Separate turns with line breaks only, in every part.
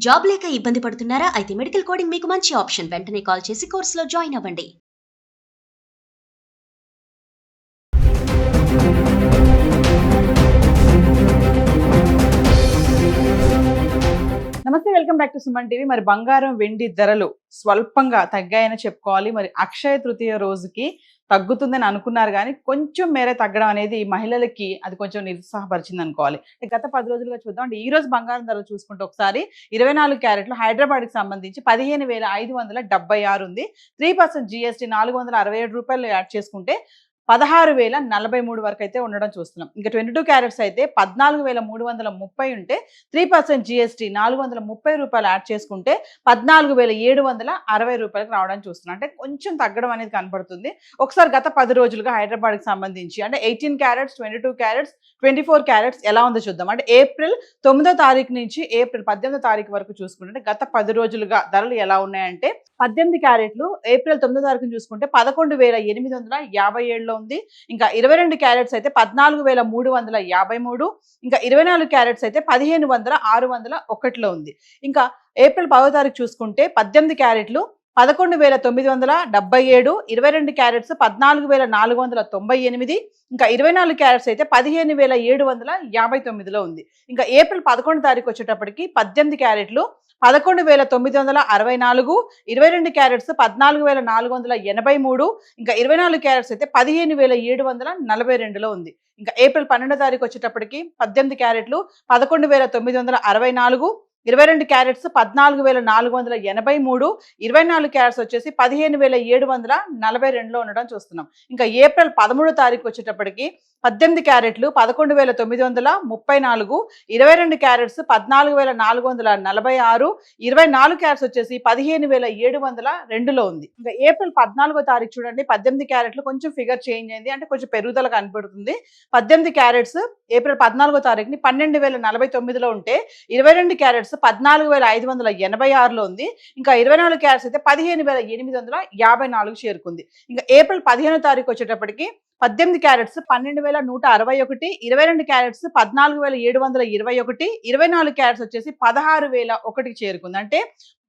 Job లేక ఇబ్బంది పడుతున్నారా? అయితే మెడికల్ కోడింగ్ మీకు మంచి ఆప్షన్. వెంటనే కాల్ చేసి కోర్సులో జాయిన్ అవ్వండి.
నమస్తే, welcome back to Suman TV. మరి బంగారం వెండి ధరలు స్వల్పంగా తగ్గాయని చెప్పుకోవాలి. మరి అక్షయ తృతీయ రోజుకి తగ్గుతుందని అనుకున్నారు కానీ కొంచెం మేర తగ్గడం అనేది మహిళలకి అది కొంచెం నిరుత్సాహపరిచింది అనుకోవాలి. గత 10 రోజులుగా చూద్దాం. అంటే ఈ రోజు బంగారం ధరలు చూసుకుంటే ఒకసారి 24 క్యారెట్లు హైదరాబాద్కి సంబంధించి 15,576 ఉంది. 3% GST 467 రూపాయలు యాడ్ చేసుకుంటే 16,043 వరకు అయితే ఉండడం చూస్తున్నాం. ఇంకా 22 క్యారెట్స్ అయితే 14,330 ఉంటే 3% GST 430 రూపాయలు యాడ్ చేసుకుంటే 14,760 రూపాయలకు రావడానికి చూస్తున్నాం. అంటే కొంచెం తగ్గడం అనేది కనపడుతుంది. ఒకసారి గత 10 రోజులుగా హైదరాబాద్కి సంబంధించి అంటే 18 క్యారెట్స్, 22 క్యారెట్స్, 24 క్యారెట్స్ ఎలా ఉందో చూద్దాం. అంటే ఏప్రిల్ 9వ తారీఖు నుంచి ఏప్రిల్ 18వ తారీఖు వరకు చూసుకుంటే గత 10 రోజులుగా ధరలు ఎలా ఉన్నాయంటే 18 క్యారెట్లు ఏప్రిల్ 9వ తారీఖుని చూసుకుంటే 11,857లో ఉంది. ఇంకా 22 క్యారెట్స్ అయితే 14,353, ఇంకా 24 క్యారెట్స్ అయితే 15,601లో ఉంది. ఇంకా ఏప్రిల్ 10వ తారీఖు చూసుకుంటే 18 క్యారెట్లు 11,977, 22 క్యారెట్స్ 14,498, ఇంకా 24 క్యారెట్స్ అయితే 15,759లో ఉంది. ఇంకా ఏప్రిల్ 11 తారీఖు వచ్చేటప్పటికి 18 క్యారెట్లు 11,964, 22 క్యారెట్స్ 14,483, ఇంకా 24 క్యారెట్స్ అయితే 15,742లో ఉంది. ఇంకా ఏప్రిల్ 12 తారీఖు వచ్చేటప్పటికి 18 క్యారెట్లు 11,964, 22 క్యారెట్స్ 14,483, 24 క్యారెట్స్ వచ్చేసి 15,742లో ఉండడం చూస్తున్నాం. ఇంకా ఏప్రిల్ 13 తారీఖు వచ్చేటప్పటికి 18 క్యారెట్లు 11,934, 22 క్యారెట్స్ 14,446, 24 క్యారెట్స్ వచ్చేసి 15,702లో ఉంది. ఇంకా ఏప్రిల్ 14వ తారీఖు చూడండి, 18 క్యారెట్లు కొంచెం ఫిగర్ చేంజ్ అయింది, అంటే కొంచెం పెరుగుదల కనపడుతుంది. 18 క్యారెట్స్ ఏప్రిల్ 14వ తారీఖుని 12,049లో ఉంటే 22 క్యారెట్స్ 14,586లో ఉంది. ఇంకా 24 క్యారెట్స్ అయితే 15,854 చేరుకుంది. ఇంకా ఏప్రిల్ 15వ తారీఖు వచ్చేటప్పటికి 18 క్యారెట్స్ 12,161, 22 క్యారెట్స్ 14,721, 24 క్యారెట్స్ వచ్చేసి 16,001కి చేరుకుంది. అంటే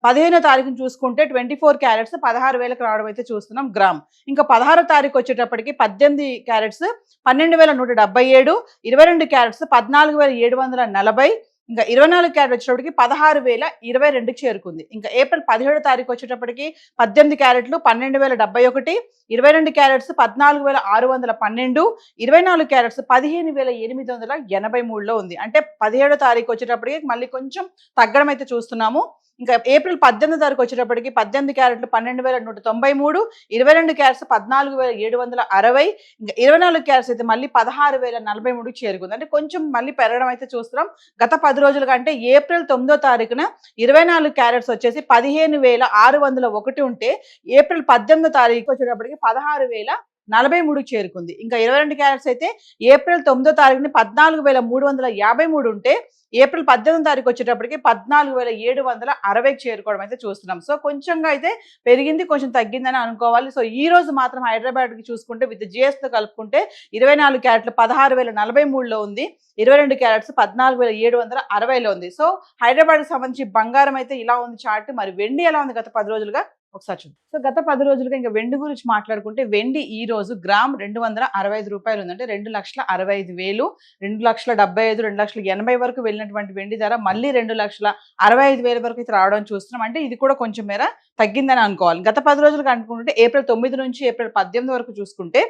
15వ తారీఖుని చూసుకుంటే 24 క్యారెట్స్ 16,000కి రావడం అయితే చూస్తున్నాం గ్రామ్. ఇంకా 16వ తారీఖు వచ్చేటప్పటికి 18 క్యారెట్స్ 12,177, 22 క్యారెట్స్ 14,740, ఇంకా 24 క్యారెట్ వచ్చేటప్పటికి 16,022కి చేరుకుంది. ఇంకా ఏప్రిల్ 17వ తారీఖు వచ్చేటప్పటికి 18 క్యారెట్లు 12,071, 22 క్యారెట్స్ 14,612, 24 క్యారెట్స్ 15,883లో ఉంది. అంటే 17వ తారీఖు వచ్చేటప్పటికి మళ్ళీ కొంచెం తగ్గడం అయితే చూస్తున్నాము. ఇంకా ఏప్రిల్ 18వ తారీఖు వచ్చేటప్పటికి 18 క్యారెట్లు 12,193, 22 క్యారెట్స్ 14,760, ఇంకా 24 క్యారెట్స్ అయితే మళ్ళీ 16,043కి చేరుకుంది. అంటే కొంచెం మళ్ళీ పెరగడం అయితే చూస్తున్నాం. గత 10 రోజుల కంటే ఏప్రిల్ 9వ తారీఖున 24 క్యారెట్స్ వచ్చేసి 15,601 ఉంటే ఏప్రిల్ 18వ తారీఖు వచ్చేటప్పటికి 16,043కి చేరుకుంది. ఇంకా 22 క్యారెట్స్ అయితే ఏప్రిల్ 9వ తారీఖుని 14,353 ఉంటే ఏప్రిల్ 18వ తారీఖు వచ్చేటప్పటికి 14,760కి చేరుకోవడం అయితే చూస్తున్నాం. సో కొంచెంగా అయితే పెరిగింది, కొంచెం తగ్గిందని అనుకోవాలి. సో ఈ రోజు మాత్రం హైదరాబాద్కి చూసుకుంటే విత్ జిఎస్టీతో కలుపుకుంటే 24 క్యారెట్లు 16,043లో ఉంది, 22 క్యారెట్స్ 14,760లో ఉంది. సో హైదరాబాద్కి సంబంధించి బంగారం అయితే ఇలా ఉంది చార్ట్. మరి వెండి ఎలా ఉంది గత 10 రోజులుగా ఒకసారి చూద్దాం. సో గత 10 రోజులుగా ఇంకా వెండి గురించి మాట్లాడుకుంటే వెండి ఈ రోజు గ్రామ్ 265 రూపాయలు ఉంది. అంటే 2,65,000, 2,75,000, 2,80,000 వరకు వెళ్ళినటువంటి వెండి ధర మళ్ళీ 2,65,000 వరకు అయితే రావడం చూస్తున్నాం. అంటే ఇది కూడా కొంచెం మేర తగ్గిందని అనుకోవాలి. గత 10 రోజులుగా అనుకుంటే ఏప్రిల్ 9 నుంచి ఏప్రిల్ 18 వరకు చూసుకుంటే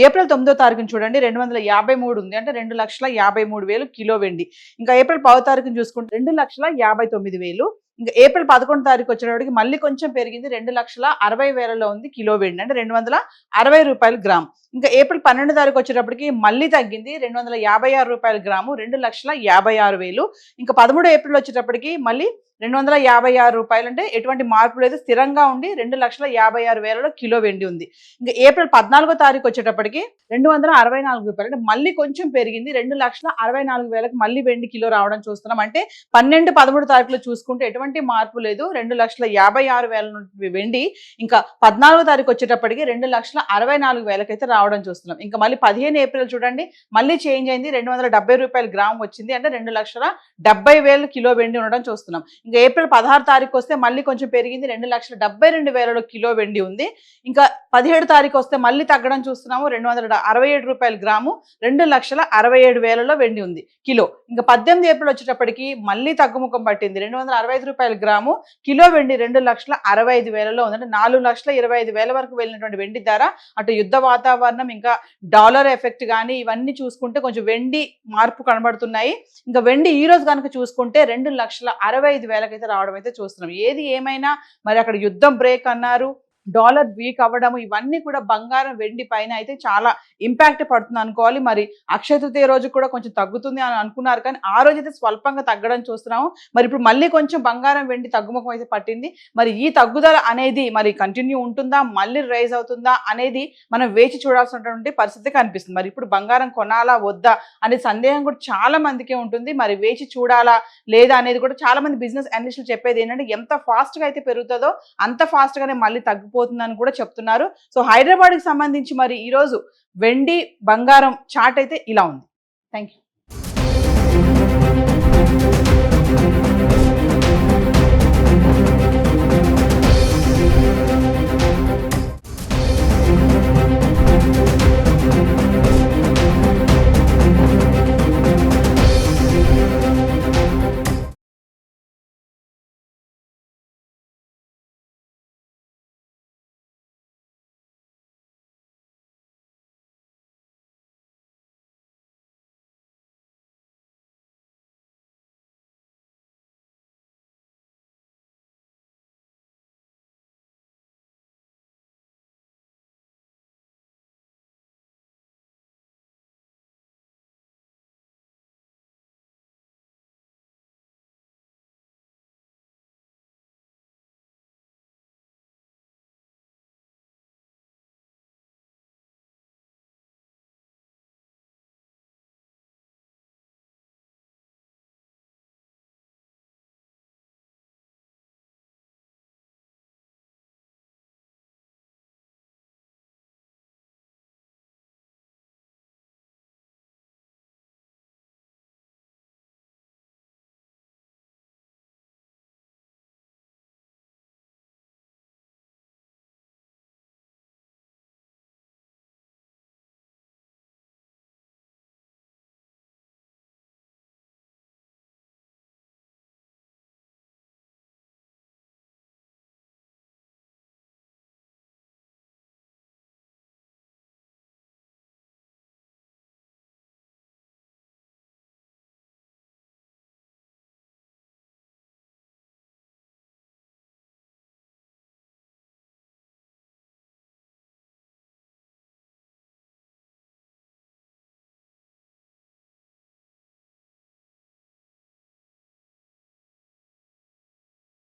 ఏప్రిల్ 9వ తారీఖుని చూడండి 253 ఉంది. అంటే 2,53,000 కిలో వెండి. ఇంకా ఏప్రిల్ 10వ తారీఖుని చూసుకుంటే 2,59,000. ఇంకా ఏప్రిల్ 11 తారీఖు వచ్చేటప్పటికి మళ్ళీ కొంచెం పెరిగింది, 2,60,000లో ఉంది కిలో వెండి. అంటే 260 రూపాయలు గ్రామ్. ఇంకా ఏప్రిల్ 12 తారీఖు వచ్చేటప్పటికి మళ్ళీ తగ్గింది, 256 రూపాయలు గ్రాము, 2,56,000. ఇంకా 13 ఏప్రిల్ వచ్చేటప్పటికి మళ్ళీ 256 రూపాయలు. అంటే ఎటువంటి మార్పు లేదు, స్థిరంగా ఉండి 2,56,000లో కిలో వెండి ఉంది. ఇంకా ఏప్రిల్ 14వ తారీఖు వచ్చేటప్పటికి 264 రూపాయలు. అంటే మళ్ళీ కొంచెం పెరిగింది, 2,64,000కి మళ్ళీ వెండి కిలో రావడం చూస్తున్నాం. అంటే 12, 13 తారీఖులో చూసుకుంటే ఎటువంటి మార్పు లేదు, 2,56,000 వెండి ఇంకా 14వ తారీఖు వచ్చేటప్పటికి 2,64,000 అయితే రావడం చూస్తున్నాం. ఇంకా మళ్ళీ 15 ఏప్రిల్ చూడండి మళ్ళీ చేంజ్ అయింది, 270 రూపాయలు గ్రామ్ వచ్చింది. అంటే 2,70,000 కిలో వెండి ఉండడం చూస్తున్నాం. ఇంకా ఏప్రిల్ 16 తారీఖు వస్తే మళ్ళీ కొంచెం పెరిగింది, 2,72,000 కిలో వెండి ఉంది. ఇంకా 17 తారీఖు వస్తే మళ్ళీ తగ్గడం చూస్తున్నాము, 267 రూపాయలు గ్రాము, 2,67,000 వెండి ఉంది కిలో. ఇంకా 18 ఏప్రిల్ వచ్చేటప్పటికి మళ్ళీ తగ్గుముఖం పట్టింది, 265 రూపాయలు గ్రాము, కిలో వెండి 2,65,000 ఉంది. అంటే 4,25,000 వరకు వెళ్ళినటువంటి వెండి ధర, అటు యుద్ధ వాతావరణం ఇంకా డాలర్ ఎఫెక్ట్ కానీ ఇవన్నీ చూసుకుంటే కొంచెం వెండి మార్పు కనబడుతున్నాయి. ఇంకా వెండి ఈ రోజు కనుక చూసుకుంటే 2,65,000 అయితే రావడం అయితే చూస్తున్నాం. ఏది ఏమైనా మరి అక్కడ యుద్ధం బ్రేక్ అన్నారు, డాలర్ వీక్ అవ్వడము, ఇవన్నీ కూడా బంగారం వెండి పైన అయితే చాలా ఇంపాక్ట్ పడుతుంది అనుకోవాలి. మరి అక్షయ తృతీయ రోజు కూడా కొంచెం తగ్గుతుంది అని అనుకున్నారు, కానీ ఆ రోజు అయితే స్వల్పంగా తగ్గడం చూస్తున్నాము. మరి ఇప్పుడు మళ్ళీ కొంచెం బంగారం వెండి తగ్గుముఖం అయితే పట్టింది. మరి ఈ తగ్గుదల అనేది మరి కంటిన్యూ ఉంటుందా, మళ్ళీ రైజ్ అవుతుందా అనేది మనం వేచి చూడాల్సినటువంటి పరిస్థితి కనిపిస్తుంది. మరి ఇప్పుడు బంగారం కొనాలా వద్దా అనే సందేహం కూడా చాలా మందికే ఉంటుంది. మరి వేచి చూడాలా లేదా అనేది కూడా చాలా మంది బిజినెస్ అనలిస్టులు చెప్పేది ఏంటంటే, ఎంత ఫాస్ట్ గా అయితే పెరుగుతుందో అంత ఫాస్ట్ గానే మళ్ళీ తగ్గిపోతుందని కూడా చెప్తున్నారు. సో హైదరాబాద్ కి సంబంధించి మరి ఈ రోజు వెండి బంగారం చార్ట్ అయితే ఇలా ఉంది. Thank you.